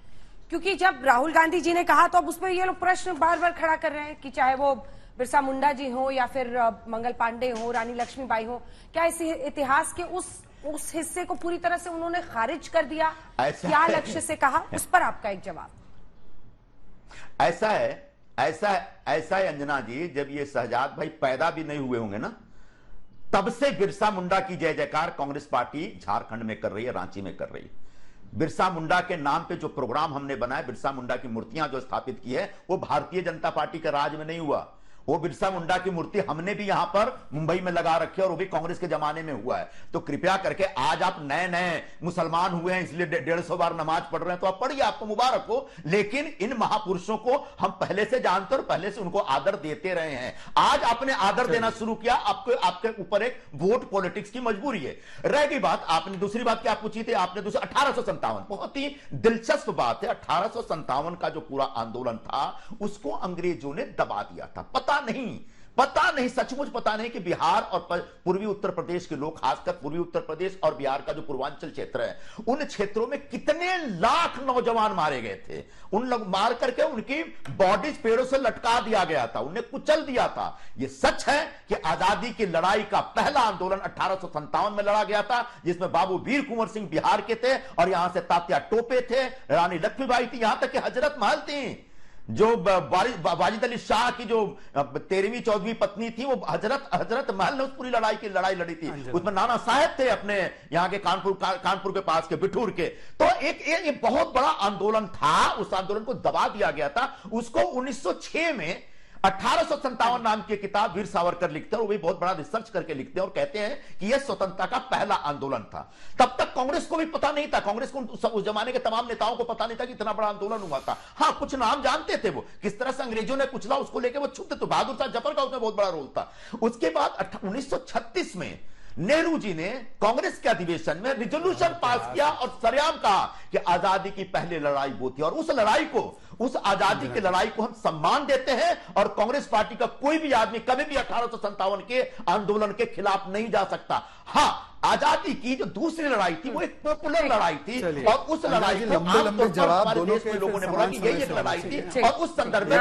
क्योंकि जब राहुल गांधी जी ने कहा तो अब उस पर ये लोग प्रश्न बार बार खड़ा कर रहे हैं कि चाहे वो बिरसा मुंडा जी हो या फिर मंगल पांडे हो, रानी लक्ष्मीबाई हो, क्या इस इतिहास के उस हिस्से को पूरी तरह से उन्होंने खारिज कर दिया? क्या लक्ष्य से कहा, उस पर आपका एक जवाब। ऐसा है अंजना जी, जब ये शहजाद भाई पैदा भी नहीं हुए होंगे ना, तब से बिरसा मुंडा की जय जयकार कांग्रेस पार्टी झारखंड में कर रही है, रांची में कर रही है। बिरसा मुंडा के नाम पे जो प्रोग्राम हमने बनाया, बिरसा मुंडा की मूर्तियां जो स्थापित की है, वो भारतीय जनता पार्टी के राज में नहीं हुआ। वो बिरसा मुंडा की मूर्ति हमने भी यहां पर मुंबई में लगा रखी है और वो भी कांग्रेस के जमाने में हुआ है। तो कृपया करके, आज आप नए मुसलमान हुए हैं इसलिए 150 बार नमाज पढ़ रहे हैं, तो आप पढ़िए, आपको मुबारक हो। लेकिन इन महापुरुषों को हम पहले से जानते और पहले से उनको आदर देते रहे हैं। आज आपने आदर देना शुरू किया, आपके ऊपर एक वोट पॉलिटिक्स की मजबूरी है। रह गई बात, आपने दूसरी बात क्या पूछी थी, आपने 1857, बहुत ही दिलचस्प बात है। 1857 का जो पूरा आंदोलन था उसको अंग्रेजों ने दबा दिया था। पता नहीं पता नहीं, सचमुच पता नहीं कि बिहार और पूर्वी उत्तर प्रदेश के लोग, खासकर पूर्वी उत्तर प्रदेश और बिहार का जो पूर्वांचल क्षेत्र है, उन क्षेत्रों में कितने लाख नौजवान मारे गए थे। उन लोग मार करके उनकी बॉडीज पेड़ों से लटका दिया गया था, उन्हें कुचल दिया था। यह सच है कि आजादी की लड़ाई का पहला आंदोलन 1857 में लड़ा गया था, जिसमें बाबू वीर कुंवर सिंह बिहार के थे और यहां से तात्या टोपे थे, रानी लक्ष्मीबाई थी, यहां तक कि हजरत महल थी। जो वाजिद अली शाह की जो 13वीं 14वीं पत्नी थी, वो हजरत महल ने उस पूरी लड़ाई लड़ी थी। उसमें नाना साहब थे अपने यहाँ के कानपुर के पास के बिठूर के। तो एक बहुत बड़ा आंदोलन था, उस आंदोलन को दबा दिया गया था। उसको 1906 में 1857 नाम की किताब वीर सावरकर लिखते हैं, और वो भी बहुत बड़ा रिसर्च करके लिखते हैं और कहते हैं कि यह स्वतंत्रता का पहला आंदोलन था। तब तक कांग्रेस को भी पता नहीं था, कांग्रेस को उस जमाने के तमाम नेताओं को पता नहीं था कि इतना बड़ा आंदोलन हुआ था। हां, कुछ नाम जानते थे, वो किस तरह से अंग्रेजों ने कुचला, उसको लेकर वो क्षुब्ध। तो बहादुर शाह जफर का उसमें बहुत बड़ा रोल था। उसके बाद 1936 में नेहरू जी ने कांग्रेस के अधिवेशन में रिजोल्यूशन पास किया और सरेआम कहा कि आजादी की पहली लड़ाई वो थी, और उस लड़ाई को, उस आजादी की लड़ाई को हम सम्मान देते हैं। और कांग्रेस पार्टी का कोई भी आदमी कभी भी 1857 के आंदोलन के खिलाफ नहीं जा सकता। हां, आजादी की जो दूसरी लड़ाई थी वो एक पॉपुलर लड़ाई थी, और उस लड़ाई को लंबे जवाब दोनों के लोगों ने बोला कि यही एक लड़ाई थी, और उस संदर्भ में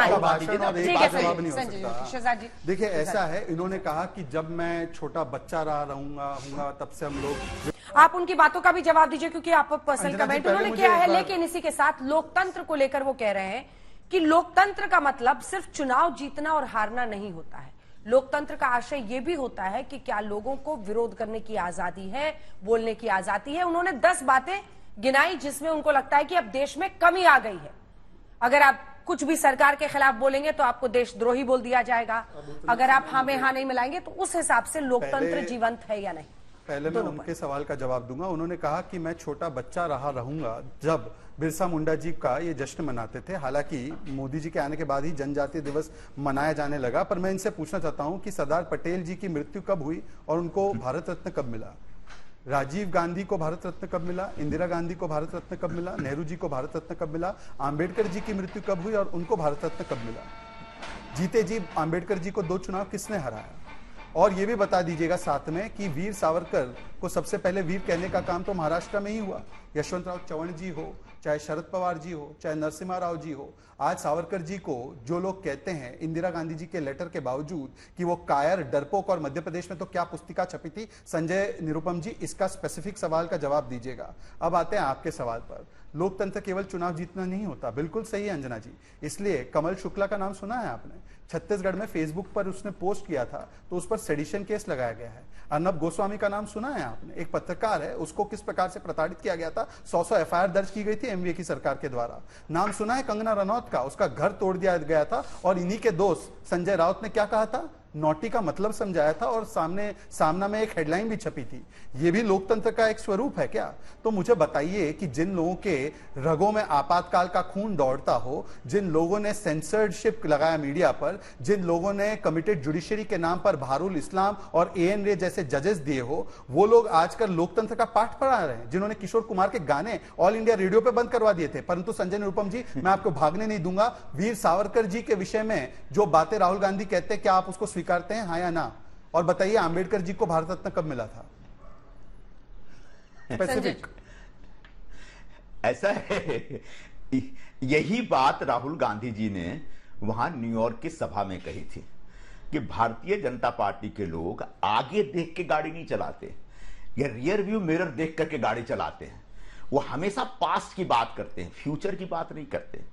देखिए, ऐसा है, इन्होंने कहा कि जब मैं छोटा बच्चा रहूंगा तब से हम लोग। आप उनकी बातों का भी जवाब दीजिए, क्योंकि आप पर्सनल कमेंट उन्होंने किया है। लेकिन इसी के साथ लोकतंत्र को लेकर वो कह रहे हैं कि लोकतंत्र का मतलब सिर्फ चुनाव जीतना और हारना नहीं होता है। लोकतंत्र का आशय यह भी होता है कि क्या लोगों को विरोध करने की आजादी है, बोलने की आजादी है। उन्होंने 10 बातें गिनाई जिसमें उनको लगता है कि अब देश में कमी आ गई है। अगर आप कुछ भी सरकार के खिलाफ बोलेंगे तो आपको देशद्रोही बोल दिया जाएगा, अगर आप हाँ में हाँ नहीं मिलाएंगे तो उस हिसाब से लोकतंत्र जीवंत है या नहीं। पहले मैं उनके सवाल का जवाब दूंगा। उन्होंने कहा कि मैं छोटा बच्चा रहूंगा जब बिरसा मुंडा जी का ये जश्न मनाते थे। हालांकि मोदी जी के आने के बाद ही जनजातीय दिवस मनाया जाने लगा, पर मैं इनसे पूछना चाहता हूं कि सरदार पटेल जी की मृत्यु कब हुई और उनको भारत रत्न कब मिला? राजीव गांधी को भारत रत्न कब मिला? इंदिरा गांधी को भारत रत्न कब मिला? नेहरू जी को भारत रत्न कब मिला? आंबेडकर जी की मृत्यु कब हुई और उनको भारत रत्न कब मिला? जीते जी आंबेडकर जी को 2 चुनाव किसने हराया? और ये भी बता दीजिएगा साथ में कि वीर सावरकर को सबसे पहले वीर कहने का काम तो महाराष्ट्र में ही हुआ। यशवंतराव चव्हाण जी हो, चाहे शरद पवार जी हो, चाहे नरसिम्हा राव जी हो, आज सावरकर जी को जो लोग कहते हैं इंदिरा गांधी जी के लेटर के बावजूद कि वो कायर, डरपोक, और मध्य प्रदेश में तो क्या पुस्तिका छपी थी, संजय निरुपम जी, इसका स्पेसिफिक सवाल का जवाब दीजिएगा। अब आते हैं आपके सवाल पर। लोकतंत्र केवल चुनाव जीतना नहीं होता, बिल्कुल सही है अंजना जी। इसलिए कमल शुक्ला का नाम सुना है आपने? छत्तीसगढ़ में फेसबुक पर उसने पोस्ट किया था तो उस पर सेडिशन केस लगाया गया है। अर्नब गोस्वामी का नाम सुना है आपने? एक पत्रकार है, उसको किस प्रकार से प्रताड़ित किया गया था, 100 एफआईआर दर्ज की गई थी एमवीए की सरकार के द्वारा। नाम सुना है कंगना रनौत का? उसका घर तोड़ दिया गया था और इन्हीं के दोस्त संजय राउत ने क्या कहा था, नोटी का मतलब समझाया था और सामना में एक हेडलाइन भी छपी थी। यह भी लोकतंत्र का एक स्वरूप है क्या? तो मुझे बताइए कि जिन लोगों के रगों में आपातकाल का खून दौड़ता हो, जिन लोगों ने सेंसरशिप लगाया मीडिया पर, जिन लोगों ने कमिटेड जुडिशरी के नाम पर बहारुल इस्लाम और एएन रे जैसे जजेस दिए हो, वो लोग आजकल लोकतंत्र का पाठ पढ़ा रहे हैं। जिन्होंने किशोर कुमार के गाने ऑल इंडिया रेडियो पे बंद करवा दिए थे। परंतु संजय निरुपम जी, मैं आपको भागने नहीं दूंगा। वीर सावरकर जी के विषय में जो बातें राहुल गांधी कहते हैं, क्या आप उसको करते हैं, हाँ या ना? और बताइए आंबेडकर जी को भारत रत्न कब मिला था? स्पेसिफिक। ऐसा है, यही बात राहुल गांधी जी ने वहां न्यूयॉर्क की सभा में कही थी कि भारतीय जनता पार्टी के लोग आगे देख के गाड़ी नहीं चलाते, ये रियर व्यू मिरर देख करके गाड़ी चलाते हैं। वो हमेशा पास्ट की बात करते हैं, फ्यूचर की बात नहीं करते।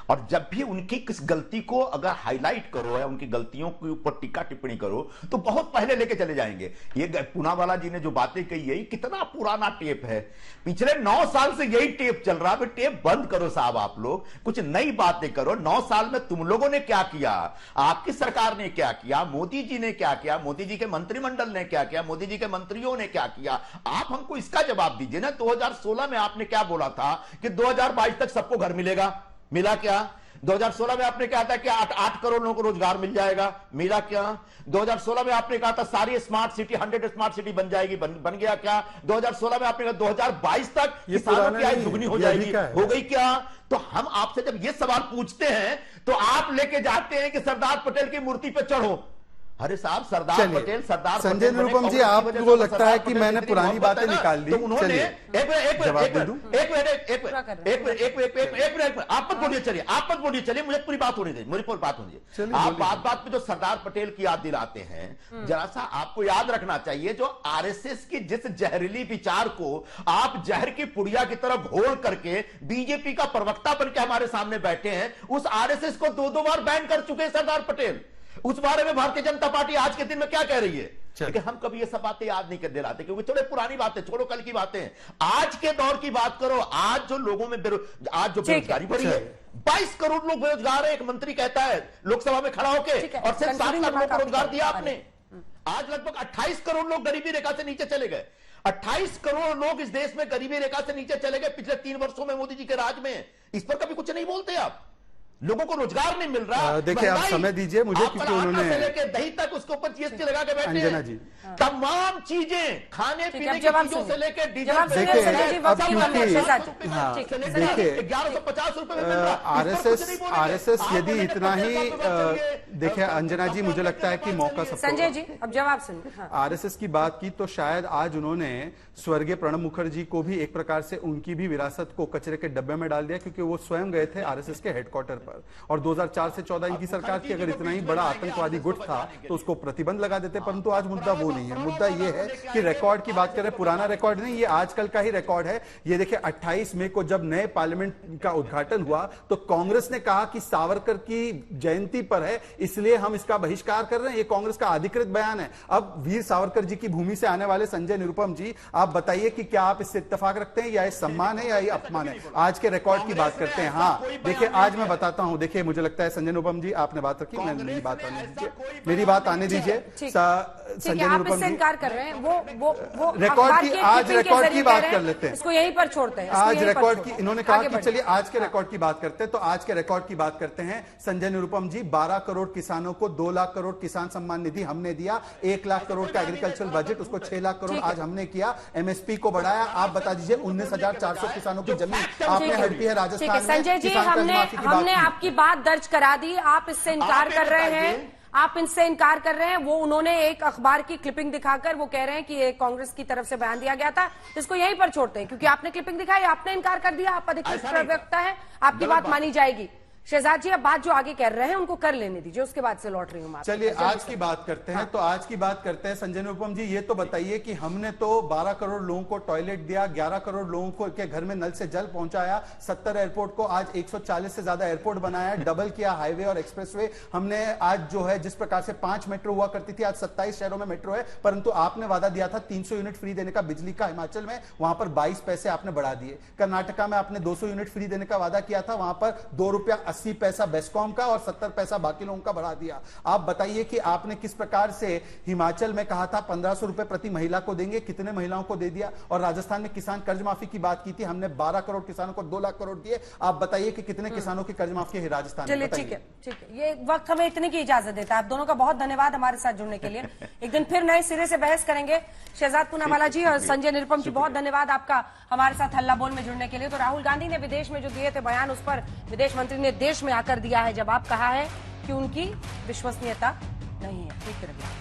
और जब भी उनकी किस गलती को अगर हाईलाइट करो या उनकी गलतियों के ऊपर टीका टिप्पणी करो तो बहुत पहले लेके चले जाएंगे। ये पूनावाला जी ने जो बातें कही, यही कितना पुराना टेप है, पिछले 9 साल से यही टेप चल रहा है। टेप बंद करो साहब, आप लोग कुछ नई बातें करो। 9 साल में तुम लोगों ने क्या किया, आपकी सरकार ने क्या किया, मोदी जी ने क्या किया, मोदी जी के मंत्रिमंडल ने क्या किया, मोदी जी के मंत्रियों ने क्या किया, आप हमको इसका जवाब दीजिए ना। 2016 में आपने क्या बोला था कि 2022 तक सबको घर मिलेगा, मिला क्या? 2016 में आपने कहा था कि 8 करोड़ लोगों को रोजगार मिल जाएगा, मिला क्या? 2016 में आपने कहा था सारी स्मार्ट सिटी 100 स्मार्ट सिटी बन जाएगी, बन गया क्या? 2016 में आपने कहा 2022 तक किसानों की आय दुगनी हो जाएगी, हो गई क्या? तो हम आपसे जब ये सवाल पूछते हैं तो आप लेके जाते हैं कि सरदार पटेल की मूर्ति पे चढ़ो, अरे साहब, सरदार चलिए, पटेल सरदार संजय पटेल बने निरुपम जी, कांग्रेस की आपको वजह से लगता सरदार है कि पटेल मैंने की पुरानी मोहब्बत बातें है ना, निकाल दी? तो उन्होंने चलिए, आप मत बोलिए, चलिए आप मत बोलिए, चलिए मुझे पूरी बात होने दीजिए, मुझे पूरी बात होने दीजिए। आप बात बात पे जो सरदार पटेल की याद दिलाते हैं, जरा सा आपको याद रखना चाहिए, जो आरएसएस की जिस जहरीली विचार को आप जहर की पुड़िया की तरफ घोल करके बीजेपी का प्रवक्ता बनकर हमारे सामने बैठे हैं, उस आरएसएस को 2-2 बार बैन कर चुके हैं सरदार पटेल। उस बारे में भारतीय जनता पार्टी आज के दिन में क्या कह रही है? लेकिन हम कभी ये सब बातें याद नहीं कर दिलाते, क्योंकि थोड़े पुरानी बातें छोड़ो, कल की बातें हैं। आज के दौर की बात करो। आज जो लोगों में आज जो बेरोजगारी बढ़ी है, 22 करोड़ लोग बेरोजगार है, एक मंत्री कहता है लोकसभा में खड़ा होकर, और सिर्फ 7 लाख लोगों को रोजगार दिया आपने। आज लगभग 28 करोड़ लोग गरीबी रेखा से नीचे चले गए। 28 करोड़ लोग इस देश में गरीबी रेखा से नीचे चले गए पिछले 3 वर्षों में मोदी जी के राज में। इस पर कभी कुछ नहीं बोलते आप। लोगों को रोजगार नहीं मिल रहा। देखिए, आप समय दीजिए मुझे, क्योंकि उन्होंने से लेकर दही तक उसके ऊपर जीएसटी लगा के बैठे अंजना हैं। जी, तमाम चीजें, खाने पीने की चीजों से लेकर डीजल देखिए, अब क्योंकि देखिए 1150 रुपए में मिल रहा। आरएसएस यदि इतना ही देखिए अंजना जी, मुझे लगता है कि मौका सबको। संजय जी अब जवाब सुनिए। आरएसएस की बात की तो शायद आज उन्होंने स्वर्गीय प्रणब मुखर्जी को भी एक प्रकार से उनकी भी विरासत को कचरे के डब्बे में डाल दिया, क्योंकि वो स्वयं गए थे आरएसएस के हेडक्वार्टर पर, और 2004 से 14 इनकी सरकार थी। अगर इतना ही बड़ा आतंकवादी गुट था तो उसको प्रतिबंध लगा देते, परंतु आज मुद्दा वो नहीं है। मुद्दा ये है कि रिकॉर्ड की बात करें, पुराना रिकॉर्ड नहीं, ये आजकल का ही रिकॉर्ड है। ये देखिए 28 मई को जब नए पार्लियामेंट का उद्घाटन हुआ तो कांग्रेस ने कहा कि सावरकर की जयंती पर है, इसलिए हम इसका बहिष्कार कर रहे हैं। ये कांग्रेस का अधिकृत बयान है। अब वीर सावरकर जी की भूमि से आने वाले संजय निरुपम जी, आप बताइए कि क्या आप इससे इत्तेफाक रखते हैं, या ये सम्मान है या ये अपमान है? आज के रिकॉर्ड की बात करते हैं। हाँ देखिए, आज मैं बताता हूं, देखिए मुझे लगता है संजय निरुपम जी आपने बात रखी, मेरी बात आने दीजिए, मेरी बात आने दीजिए। संजय निरुपम जी इनकार कर रहे हैं, वो रिकॉर्ड की, आज रिकॉर्ड की बात कर लेते हैं, इसको यहीं पर छोड़ते हैं। आज रिकॉर्ड की, इन्होंने कहा कि चलिए आज के रिकॉर्ड की बात करते हैं, तो आज के रिकॉर्ड की बात करते हैं। संजय निरुपम जी, 12 करोड़ किसानों को 2 लाख करोड़ किसान सम्मान निधि हमने दिया। 1 लाख करोड़ का एग्रीकल्चरल बजट, उसको 6 लाख करोड़ आज हमने किया। एमएसपी को बढ़ाया। आप बता दीजिए 19,400 किसानों की जमीन आपने हड़पी है राजस्थान में। संजय जी, हमने आपकी बात दर्ज करा दी, आप इससे इनकार कर रहे हैं, आप इनसे इनकार कर रहे हैं। वो उन्होंने एक अखबार की क्लिपिंग दिखाकर वो कह रहे हैं कि ये कांग्रेस की तरफ से बयान दिया गया था, इसको यहीं पर छोड़ते हैं, क्योंकि आपने क्लिपिंग दिखाई, आपने इनकार कर दिया, आप अधिकृत प्रवक्ता है, आपकी बात मानी जाएगी। शहजाद जी, अब बात जो आगे कर रहे हैं उनको कर लेने दीजिए, उसके बाद से लौट रही हूं। चलिए आज की बात करते हैं। तो आज की बात करते हैं संजय निरुपम जी, ये तो बताइए कि हमने तो 12 करोड़ लोगों को टॉयलेट दिया, 11 करोड़ लोगों को के घर में नल से जल पहुंचाया, 70 एयरपोर्ट को आज 140 से ज्यादा एयरपोर्ट बनाया, डबल किया हाईवे और एक्सप्रेसवे। हमने आज जो है जिस प्रकार से 5 मेट्रो हुआ करती थी, आज 27 शहरों में मेट्रो है। परंतु आपने वादा दिया था 300 यूनिट फ्री देने का बिजली का हिमाचल में, वहां पर 22 पैसे आपने बढ़ा दिए। कर्नाटका में आपने 200 यूनिट फ्री देने का वादा किया था, वहां पर 2 रुपया 80 पैसा बेस्कॉम का और 70 पैसा बाकी लोगों का बढ़ा दिया। आप बताइए कि आपने किस प्रकार से हिमाचल में कहा था 1500 रुपए प्रति महिला को देंगे, कितने महिलाओं को दे दिया? और राजस्थान में किसान कर्ज माफी की बात की थी, हमने 12 करोड़ किसानों को 2 लाख करोड़ दिए। आप बताइए कि कितने किसानों की कर्ज माफी है राजस्थान में? चलिए ठीक है, ये वक्त हमें इतने की इजाजत देता है। आप दोनों का बहुत धन्यवाद हमारे साथ जुड़ने के लिए। एक दिन फिर नए सिरे से बहस करेंगे। शहजाद पूनावाला जी और संजय निरुपम जी, बहुत धन्यवाद आपका हमारे साथ हल्ला बोल में जुड़ने के लिए। तो राहुल गांधी ने विदेश में जो दिए थे बयान, उस पर विदेश मंत्री ने देश में आकर दिया है जवाब, कहा है कि उनकी विश्वसनीयता नहीं है। ठीक है।